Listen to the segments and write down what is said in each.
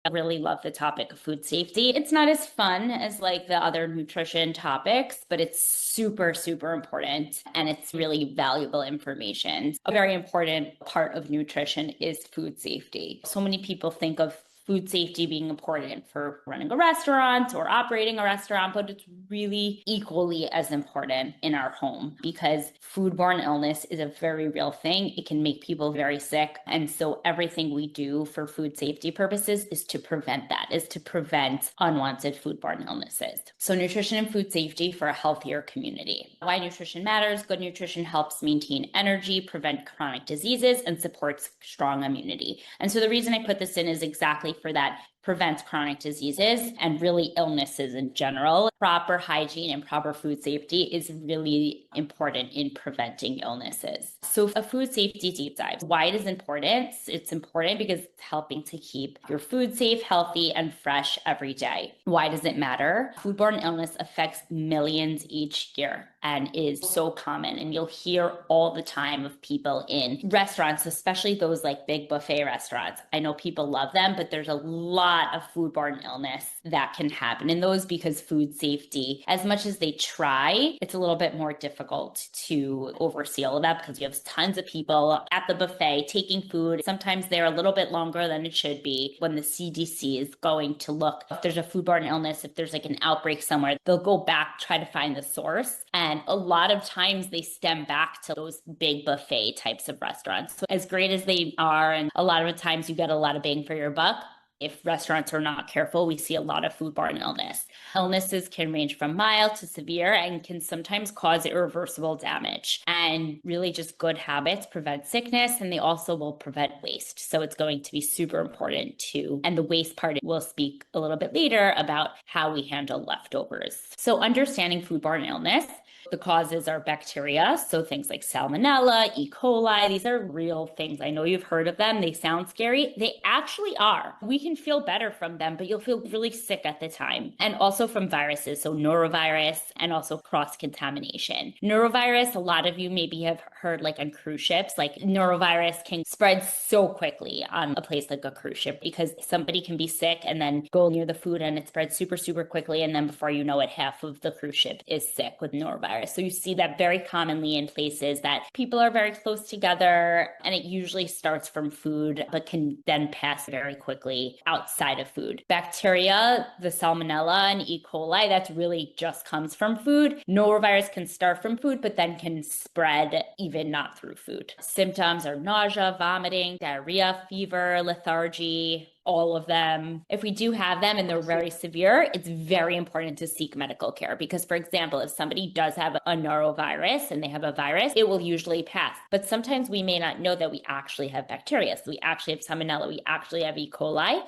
I really love the topic of food safety. It's not as fun as like the other nutrition topics, but it's super, super important and it's really valuable information. A very important part of nutrition is food safety. So many people think of food safety being important for running a restaurant or operating a restaurant, but it's really equally as important in our home because foodborne illness is a very real thing. It can make people very sick. And so everything we do for food safety purposes is to prevent that, is to prevent unwanted foodborne illnesses. So nutrition and food safety for a healthier community. Why nutrition matters. Good nutrition helps maintain energy, prevent chronic diseases, and supports strong immunity. And so the reason I put this in is exactly for that, prevents chronic diseases and really illnesses in general. Proper hygiene and proper food safety is really important in preventing illnesses. So a food safety deep dive, why it is important? It's important because it's helping to keep your food safe, healthy, and fresh every day. Why does it matter? Foodborne illness affects millions each year and is so common. And you'll hear all the time of people in restaurants, especially those like big buffet restaurants. I know people love them, but there's a lot of foodborne illness that can happen in those because food safety, as much as they try, it's a little bit more difficult to oversee all of that because you have tons of people at the buffet taking food. Sometimes they're a little bit longer than it should be. When the CDC is going to look, if there's a foodborne illness, if there's like an outbreak somewhere, they'll go back, try to find the source. And a lot of times they stem back to those big buffet types of restaurants. So as great as they are, and a lot of the times you get a lot of bang for your buck, if restaurants are not careful, we see a lot of foodborne illness. Illnesses can range from mild to severe and can sometimes cause irreversible damage. And really just good habits prevent sickness, and they also will prevent waste. So it's going to be super important too. And the waste part, we'll speak a little bit later about how we handle leftovers. So understanding foodborne illness, the causes are bacteria, so things like Salmonella, E. coli, these are real things. I know you've heard of them. They sound scary. They actually are. We can feel better from them, but you'll feel really sick at the time. And also from viruses, so norovirus and also cross-contamination. Norovirus, a lot of you maybe have heard like on cruise ships, like norovirus can spread so quickly on a place like a cruise ship because somebody can be sick and then go near the food and it spreads super, super quickly. And then before you know it, half of the cruise ship is sick with norovirus. So you see that very commonly in places that people are very close together, and it usually starts from food, but can then pass very quickly outside of food. Bacteria, the Salmonella and E. coli, that's really just comes from food. Norovirus can start from food, but then can spread even not through food. Symptoms are nausea, vomiting, diarrhea, fever, lethargy, all of them. If we do have them and they're very severe, it's very important to seek medical care because, for example, if somebody does have a norovirus and they have a virus, it will usually pass. But sometimes we may not know that we actually have bacteria. So we actually have Salmonella, we actually have E. coli.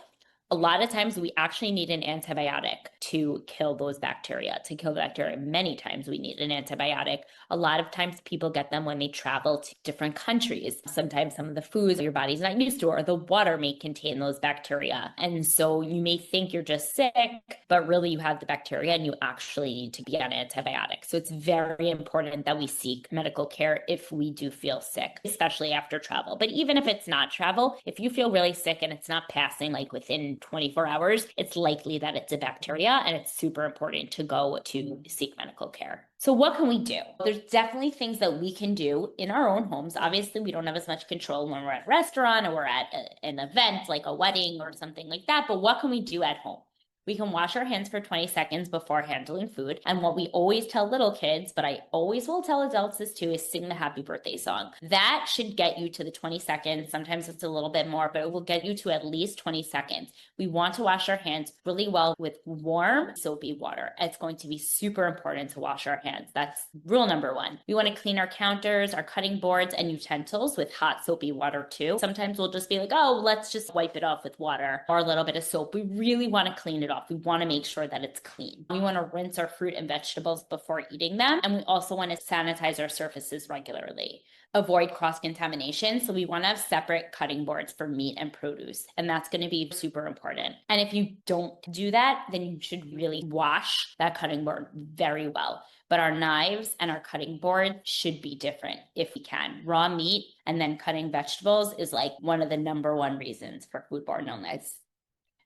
A lot of times we actually need an antibiotic to kill those bacteria, to kill the bacteria. Many times we need an antibiotic. A lot of times people get them when they travel to different countries. Sometimes some of the foods your body's not used to or the water may contain those bacteria. And so you may think you're just sick, but really you have the bacteria and you actually need to be on antibiotics. So it's very important that we seek medical care if we do feel sick, especially after travel. But even if it's not travel, if you feel really sick and it's not passing like within 24 hours, it's likely that it's a bacteria and it's super important to go to seek medical care. So what can we do? There's definitely things that we can do in our own homes. Obviously, we don't have as much control when we're at a restaurant or we're at an event like a wedding or something like that, but what can we do at home? We can wash our hands for 20 seconds before handling food. And what we always tell little kids, but I always will tell adults this too, is sing the happy birthday song. That should get you to the 20 seconds. Sometimes it's a little bit more, but it will get you to at least 20 seconds. We want to wash our hands really well with warm, soapy water. It's going to be super important to wash our hands. That's rule number one. We want to clean our counters, our cutting boards, and utensils with hot, soapy water too. Sometimes we'll just be like, oh, let's just wipe it off with water or a little bit of soap. We really want to clean it off. We want to make sure that it's clean. We want to rinse our fruit and vegetables before eating them. And we also want to sanitize our surfaces regularly. Avoid cross-contamination. So we want to have separate cutting boards for meat and produce. And that's going to be super important. And if you don't do that, then you should really wash that cutting board very well. But our knives and our cutting board should be different if we can. Raw meat and then cutting vegetables is like one of the number one reasons for foodborne illness.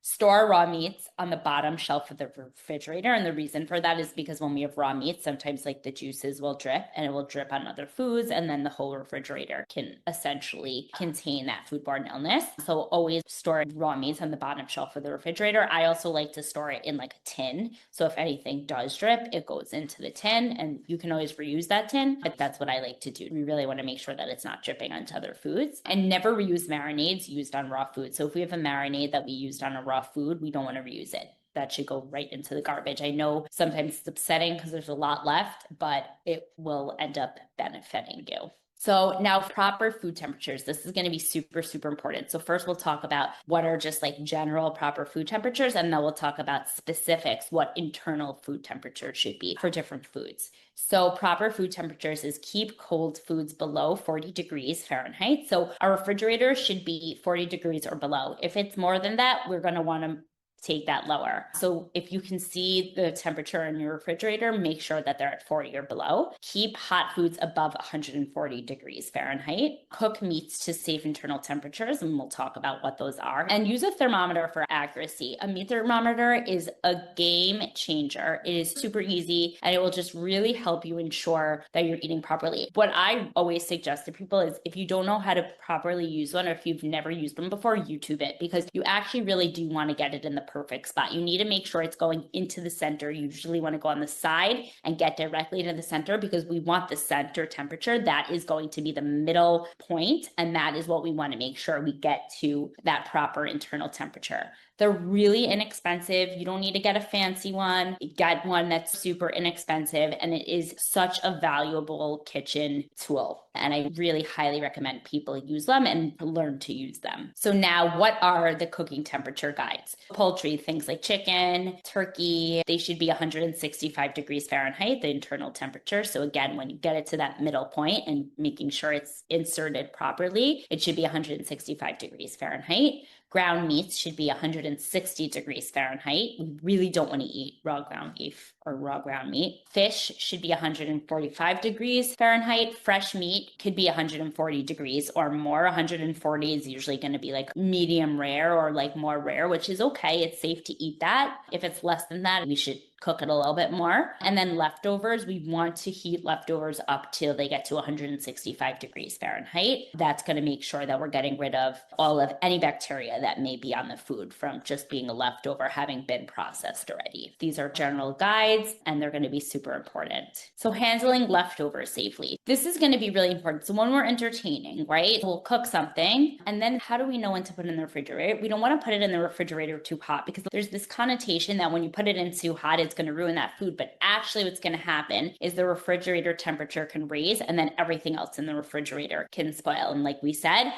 Store raw meats on the bottom shelf of the refrigerator. And the reason for that is because when we have raw meat, sometimes like the juices will drip and it will drip on other foods. And then the whole refrigerator can essentially contain that foodborne illness. So always store raw meats on the bottom shelf of the refrigerator. I also like to store it in like a tin. So if anything does drip, it goes into the tin and you can always reuse that tin. But that's what I like to do. We really want to make sure that it's not dripping onto other foods, and never reuse marinades used on raw food. So if we have a marinade that we used on a raw food, we don't want to reuse it. That should go right into the garbage. I know sometimes it's upsetting because there's a lot left, but it will end up benefiting you. So now proper food temperatures. This is going to be super, super important. So first we'll talk about what are just like general proper food temperatures, and then we'll talk about specifics, what internal food temperature should be for different foods. So proper food temperatures is keep cold foods below 40 degrees Fahrenheit. So our refrigerator should be 40 degrees or below. If it's more than that, we're going to want to take that lower. So if you can see the temperature in your refrigerator, make sure that they're at 40 or below. Keep hot foods above 140 degrees Fahrenheit. Cook meats to safe internal temperatures, and we'll talk about what those are. And use a thermometer for accuracy. A meat thermometer is a game changer. It is super easy, and it will just really help you ensure that you're eating properly. What I always suggest to people is if you don't know how to properly use one, or if you've never used them before, YouTube it, because you actually really do want to get it in the perfect spot. You need to make sure it's going into the center. You usually want to go on the side and get directly to the center, because we want the center temperature. That is going to be the middle point, and that is what we want to make sure we get to that proper internal temperature. They're really inexpensive. You don't need to get a fancy one. Get one that's super inexpensive, and it is such a valuable kitchen tool. And I really highly recommend people use them and learn to use them. So now, what are the cooking temperature guides? Poultry, things like chicken, turkey, they should be 165 degrees Fahrenheit, the internal temperature. So again, when you get it to that middle point and making sure it's inserted properly, it should be 165 degrees Fahrenheit. Ground meats should be 160 degrees Fahrenheit. We really don't want to eat raw ground beef or raw ground meat. Fish should be 145 degrees Fahrenheit. Fresh meat could be 140 degrees or more. 140 is usually going to be like medium rare or like more rare, which is okay. It's safe to eat that. If it's less than that, we should cook it a little bit more. And then leftovers, we want to heat leftovers up till they get to 165 degrees Fahrenheit. That's going to make sure that we're getting rid of all of any bacteria that may be on the food from just being a leftover, having been processed already. These are general guides, and they're going to be super important. So handling leftovers safely. This is going to be really important. So when we're entertaining, right, we'll cook something, and then how do we know when to put it in the refrigerator? We don't want to put it in the refrigerator too hot, because there's this connotation that when you put it in too hot, it's going to ruin that food. But actually what's going to happen is the refrigerator temperature can raise, and then everything else in the refrigerator can spoil. And like we said,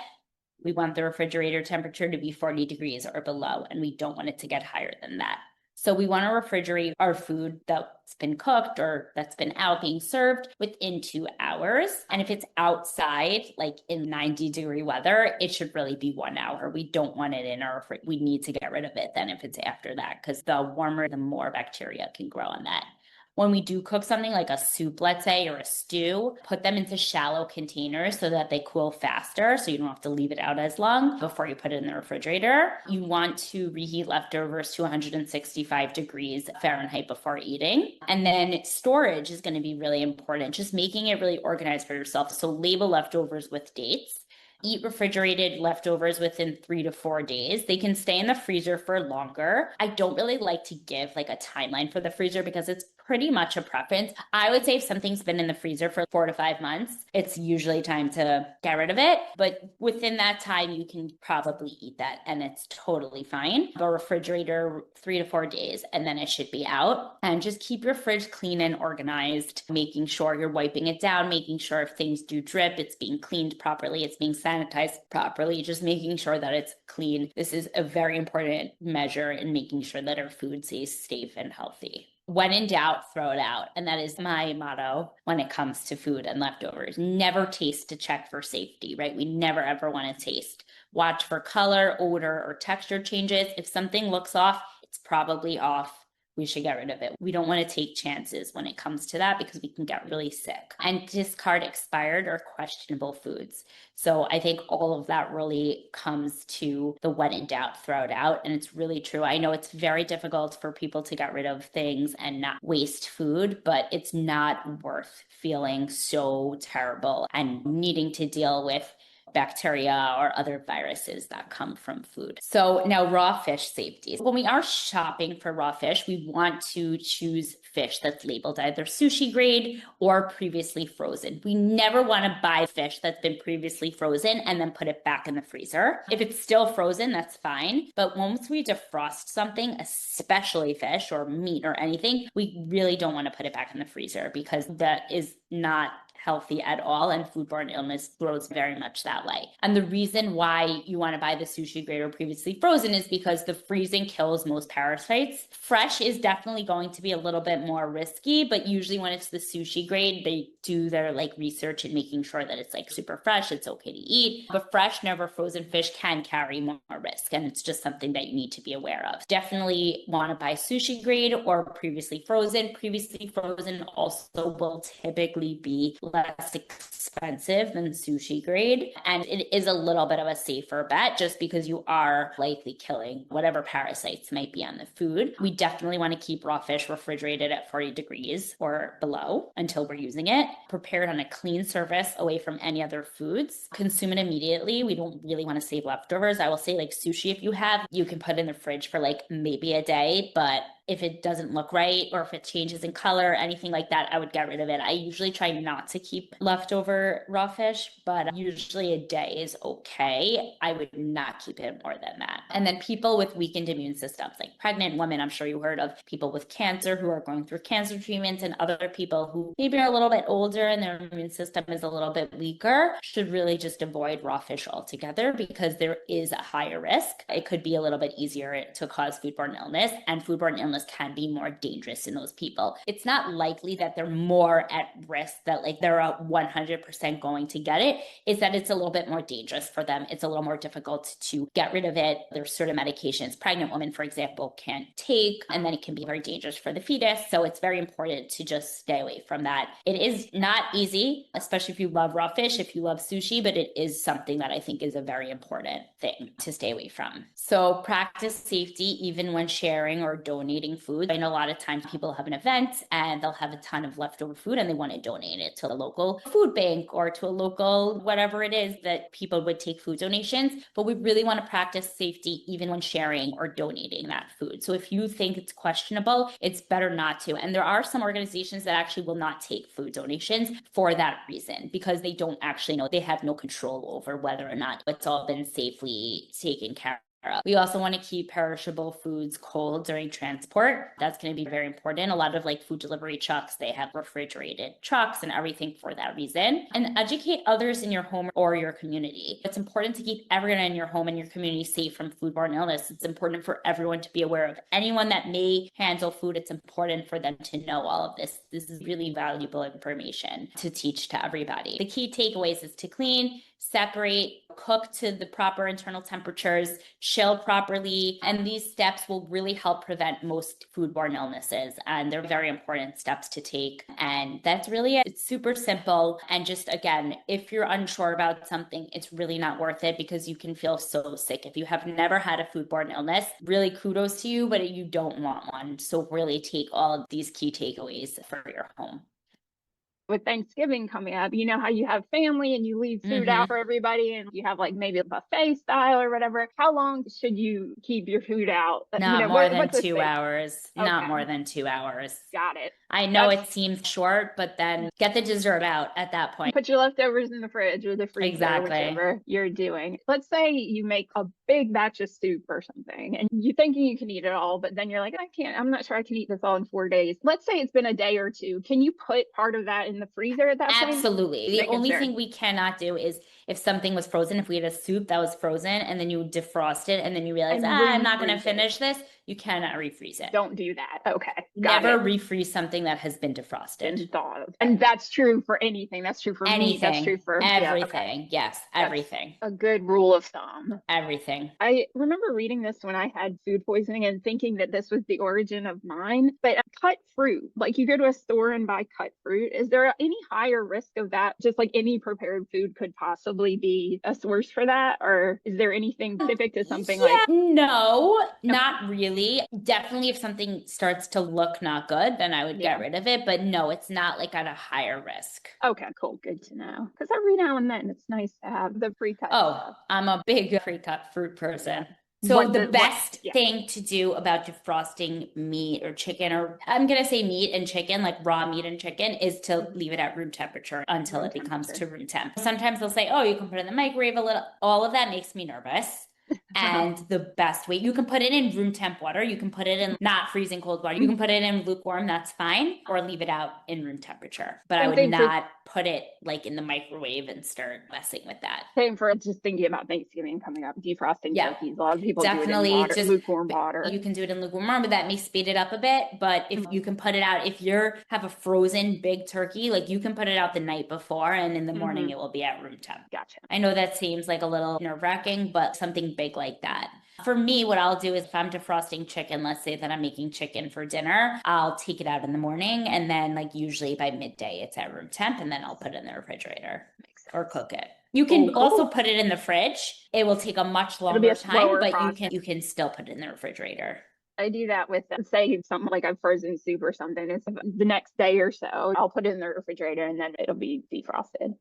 we want the refrigerator temperature to be 40 degrees or below, and we don't want it to get higher than that. So we want to refrigerate our food that's been cooked or that's been out being served within 2 hours. And if it's outside, like in 90-degree weather, it should really be 1 hour. We don't want it in our refrigerator. We need to get rid of it then if it's after that, because the warmer, the more bacteria can grow on that. When we do cook something like a soup, let's say, or a stew, put them into shallow containers so that they cool faster, so you don't have to leave it out as long before you put it in the refrigerator. You want to reheat leftovers to 165 degrees Fahrenheit before eating. And then storage is going to be really important, just making it really organized for yourself. So label leftovers with dates. Eat refrigerated leftovers within 3 to 4 days. They can stay in the freezer for longer. I don't really like to give like a timeline for the freezer because it's pretty much a preference. I would say if something's been in the freezer for 4 to 5 months, it's usually time to get rid of it. But within that time, you can probably eat that and it's totally fine. But refrigerator 3 to 4 days, and then it should be out. And just keep your fridge clean and organized, making sure you're wiping it down, making sure if things do drip, it's being cleaned properly, it's being sanitized properly, just making sure that it's clean. This is a very important measure in making sure that our food stays safe and healthy. When in doubt, throw it out. And that is my motto when it comes to food and leftovers. Never taste to check for safety, right? We never ever want to taste. Watch for color, odor, or texture changes. If something looks off, it's probably off. we should get rid of it. We don't want to take chances when it comes to that because we can get really sick. And discard expired or questionable foods. So I think all of that really comes to the when in doubt, throw it out. And it's really true. I know it's very difficult for people to get rid of things and not waste food, but it's not worth feeling so terrible and needing to deal with bacteria or other viruses that come from food. So now raw fish safety. When we are shopping for raw fish, we want to choose fish that's labeled either sushi grade or previously frozen. We never want to buy fish that's been previously frozen and then put it back in the freezer. If it's still frozen, that's fine. But once we defrost something, especially fish or meat or anything, we really don't want to put it back in the freezer because that is not healthy at all, and foodborne illness grows very much that way. And the reason why you want to buy the sushi grade or previously frozen is because the freezing kills most parasites. Fresh is definitely going to be a little bit more risky, but usually when it's the sushi grade, they do their research and making sure that it's super fresh, it's okay to eat. But fresh, never frozen fish can carry more risk, and it's just something that you need to be aware of. Definitely want to buy sushi grade or previously frozen. Previously frozen also will typically be less expensive than sushi grade. And it is a little bit of a safer bet just because you are likely killing whatever parasites might be on the food. We definitely want to keep raw fish refrigerated at 40 degrees or below until we're using it. Prepared on a clean surface away from any other foods. Consume it immediately. We don't really want to save leftovers. I will say sushi, if you have, you can put it in the fridge for maybe a day, but if it doesn't look right or if it changes in color, anything like that, I would get rid of it. I usually try not to keep leftover raw fish, but usually a day is okay. I would not keep it more than that. And then people with weakened immune systems, like pregnant women, I'm sure you heard of people with cancer who are going through cancer treatments, and other people who maybe are a little bit older and their immune system is a little bit weaker, should really just avoid raw fish altogether because there is a higher risk. It could be a little bit easier to cause foodborne illness, and foodborne illness can be more dangerous in those people. It's not likely that they're more at risk, that they're 100% going to get it. It's that it's a little bit more dangerous for them. It's a little more difficult to get rid of it. There's certain medications pregnant women, for example, can't take, and then it can be very dangerous for the fetus. So it's very important to just stay away from that. It is not easy, especially if you love raw fish, if you love sushi, but it is something that I think is a very important thing to stay away from. So practice safety even when sharing or donating food. I know a lot of times people have an event and they'll have a ton of leftover food and they want to donate it to a local food bank or to a local whatever it is that people would take food donations. But we really want to practice safety even when sharing or donating that food. So if you think it's questionable, it's better not to. And there are some organizations that actually will not take food donations for that reason, because they don't actually know, they have no control over whether or not it's all been safely taken care of. We also want to keep perishable foods cold during transport. That's going to be very important. A lot of food delivery trucks, they have refrigerated trucks and everything for that reason. And educate others in your home or your community. It's important to keep everyone in your home and your community safe from foodborne illness. It's important for everyone to be aware of anyone that may handle food. It's important for them to know all of this. This is really valuable information to teach to everybody. The key takeaways is to clean, separate, cook to the proper internal temperatures, chill properly. And these steps will really help prevent most foodborne illnesses. And they're very important steps to take. And that's really it. It's super simple. And just again, if you're unsure about something, it's really not worth it because you can feel so sick. If you have never had a foodborne illness, really kudos to you, but you don't want one. So really take all of these key takeaways for your home. With Thanksgiving coming up, you know how you have family and you leave food out for everybody and you have maybe a buffet style or whatever. How long should you keep your food out? Not more than 2 hours. Okay. Not more than 2 hours. Got it. I know it seems short, but then get the dessert out at that point. Put your leftovers in the fridge or the freezer, whichever you're doing. Let's say you make a big batch of soup or something and you're thinking you can eat it all, but then you're like, I'm not sure I can eat this all in 4 days. Let's say it's been a day or two. Can you put part of that in the freezer at that point? Absolutely. The only thing we cannot do is if something was frozen, if we had a soup that was frozen and then you defrost it and then you realize, I'm not going to finish this, you cannot refreeze it. Don't do that. Okay. Never refreeze something something that has been defrosted. Been thawed of. And that's true for anything. That's true for meat. That's true for everything. Okay. Yes, everything. That's a good rule of thumb. Everything. I remember reading this when I had food poisoning and thinking that this was the origin of mine. But cut fruit, like you go to a store and buy cut fruit, is there any higher risk of that? Just like any prepared food could possibly be a source for that? Or is there anything specific to something like? No, not really. Definitely if something starts to look not good, then I would get rid of it. But no, it's not like at a higher risk. Okay, cool. Good to know. Because every now and then it's nice to have the pre-cut stuff. I'm a big pre-cut fruit person. So the best thing to do about defrosting meat or chicken, or I'm going to say meat and chicken, like raw meat and chicken, is to leave it at room temperature until it becomes to room temp. Sometimes they'll say, oh, you can put it in the microwave a little. All of that makes me nervous. And the best way, you can put it in room temp water. You can put it in not freezing cold water. You can put it in lukewarm. That's fine. Or leave it out in room temperature. But I would not put it like in the microwave and start messing with that. Same for just thinking about Thanksgiving coming up, defrosting turkeys. A lot of people definitely do it in water, lukewarm water. You can do it in lukewarm water, but that may speed it up a bit. But if you can put it out, if you have a frozen big turkey, like you can put it out the night before and in the morning it will be at room temp. Gotcha. I know that seems like a little nerve-wracking, but something big like that. For me, what I'll do is if I'm defrosting chicken, let's say that I'm making chicken for dinner, I'll take it out in the morning. And then like usually by midday, it's at room temp and then I'll put it in the refrigerator or cook it. You can also put it in the fridge. It will take a much longer time, but you can still put it in the refrigerator. I do that with, say, something like a frozen soup or something. It's the next day or so, I'll put it in the refrigerator and then it'll be defrosted.